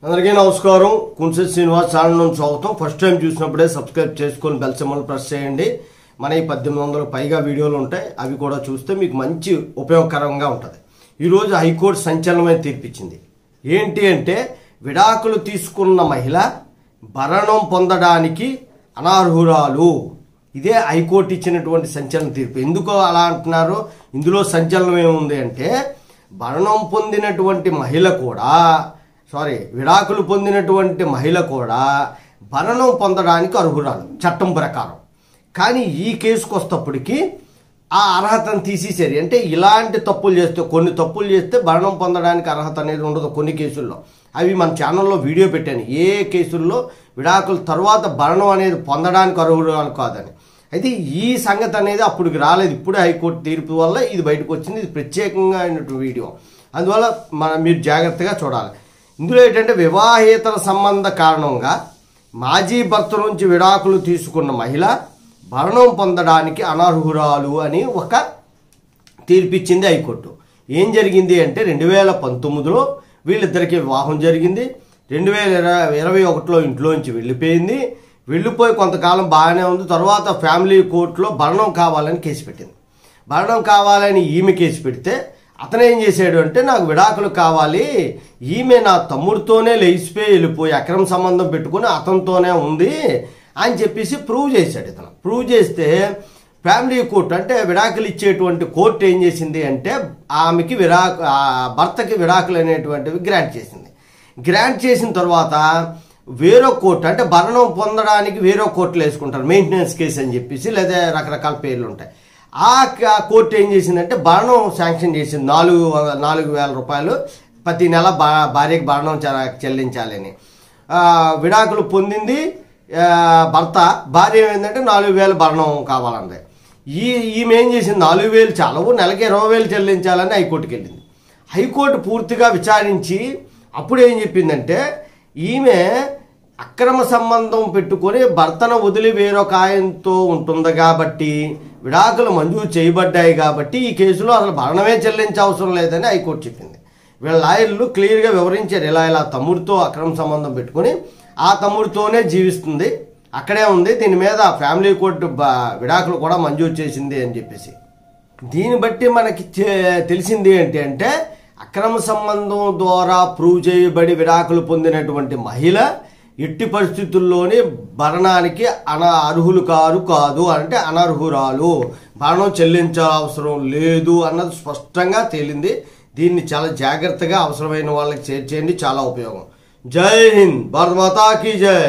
అందరికీ నమస్కారం. కుంసె శ్రీనివాస్ ఛానల్ నుంచి స్వాగతం. ఫస్ట్ టైం చూసినప్పుడే సబ్స్క్రైబ్ చేసుకొని బెల్ సింబల్ ప్రెస్ చేయండి. మన ఈ 1800 పైగా వీడియోలు ఉంటాయి, అవి కూడా చూస్తే మీకు మంచి ఉపయోగకరంగా ఉంటుంది. ఈరోజు హైకోర్టు సంచలనమైన తీర్పిచ్చింది. ఏంటి అంటే, విడాకులు తీసుకున్న మహిళ భరణం పొందడానికి అనర్హురాలు. ఇదే హైకోర్టు ఇచ్చినటువంటి సంచలన తీర్పు. ఎందుకో అలా అంటున్నారు? ఇందులో సంచలనం ఏముంది అంటే, భరణం పొందినటువంటి మహిళ కూడా విడాకులు పొందినటువంటి మహిళ కూడా భరణం పొందడానికి అర్హురాలు చట్టం ప్రకారం. కానీ ఈ కేసుకు వస్తప్పటికి ఆ అర్హతను తీసేసారు. అంటే ఇలాంటి తప్పులు చేస్తే, కొన్ని తప్పులు చేస్తే భరణం పొందడానికి అర్హత అనేది ఉండదు కొన్ని కేసుల్లో. అవి మన ఛానల్లో వీడియో పెట్టాను, ఏ కేసుల్లో విడాకుల తర్వాత భరణం అనేది పొందడానికి అర్హురాలు కాదని. అయితే ఈ సంగతి అనేది అప్పటికి రాలేదు, ఇప్పుడే హైకోర్టు తీర్పు వల్ల ఇది బయటకు వచ్చింది. ఇది ప్రత్యేకంగా అయినటువంటి వీడియో, అందువల్ల మీరు జాగ్రత్తగా చూడాలి. ఇందులో ఏంటంటే, వివాహేతర సంబంధ కారణంగా మాజీ భర్త నుంచి విడాకులు తీసుకున్న మహిళ భరణం పొందడానికి అనర్హురాలు అని ఒక తీర్పిచ్చింది హైకోర్టు. ఏం జరిగింది అంటే, 2019లో వీళ్ళిద్దరికీ వివాహం జరిగింది. 2021లో ఇంట్లోంచి వెళ్ళిపోయింది. వెళ్ళిపోయి కొంతకాలం బాగానే ఉంది. తర్వాత ఫ్యామిలీ కోర్టులో భరణం కావాలని కేసు పెట్టింది. భరణం కావాలని ఈమె కేసు పెడితే, అతను ఏం చేశాడు అంటే, నాకు విడాకులు కావాలి, ఈమె నా తమ్ముడితోనే లేచిపోయి వెళ్ళిపోయి అక్రమ సంబంధం పెట్టుకుని అతనితోనే ఉంది అని చెప్పేసి ప్రూవ్ చేశాడు. ఇతను ప్రూవ్ చేస్తే ఫ్యామిలీ కోర్టు, అంటే విడాకులు ఇచ్చేటువంటి కోర్టు ఏం చేసింది అంటే, ఆమెకి భర్తకి విడాకులు అనేటువంటివి గ్రాంట్ చేసింది. గ్రాంట్ చేసిన తర్వాత వేరే కోర్టు, అంటే భరణం పొందడానికి వేరే కోర్టులు వేసుకుంటారు, మెయింటెనెన్స్ కేసు అని చెప్పేసి, లేదా రకరకాల పేర్లు ఉంటాయి. ఆ కోర్టు ఏం చేసిందంటే, భరణం శాంక్షన్ చేసింది. 4,000 రూపాయలు ప్రతి నెల భార్యకి భరణం చెల్లించాలని. విడాకులు పొందింది భర్త, భార్య ఏంటంటే 4,000 భరణం కావాలంటే. ఈమె ఏం చేసింది, 4,000 చాలవు, నెలకి 20,000 చెల్లించాలని హైకోర్టుకి వెళ్ళింది. హైకోర్టు పూర్తిగా విచారించి అప్పుడు ఏం చెప్పిందంటే, ఈమె అక్రమ సంబంధం పెట్టుకొని భర్తను వదిలి వేరొక ఆయనతో ఉంటుంది కాబట్టి, విడాకులు మంజూరు చేయబడ్డాయి కాబట్టి ఈ కేసులో అసలు భరణమే చెల్లించే అవసరం లేదని హైకోర్టు చెప్పింది. వీళ్ళ లాయర్లు క్లియర్గా వివరించారు, ఇలా తమ్ముడితో అక్రమ సంబంధం పెట్టుకుని ఆ తమ్ముడితోనే జీవిస్తుంది, అక్కడే ఉంది, దీని మీద ఫ్యామిలీ కోర్టు విడాకులు కూడా మంజూరు చేసింది అని చెప్పేసి. దీన్ని బట్టి మనకి తెలిసింది ఏంటి అంటే, అక్రమ సంబంధం ద్వారా ప్రూవ్ చేయబడి విడాకులు పొందినటువంటి మహిళ ఎట్టి పరిస్థితుల్లోని భరణానికి అర్హులు కాదు అంటే అనర్హురాలు, భరణం చెల్లించాల్సిన లేదు అన్నది స్పష్టంగా తేలింది. దీన్ని చాలా జాగ్రత్తగా అవసరమైన వాళ్ళకి షేర్ చేయండి, చాలా ఉపయోగం. జై హింద్, భారత్ మాతా కీ జై.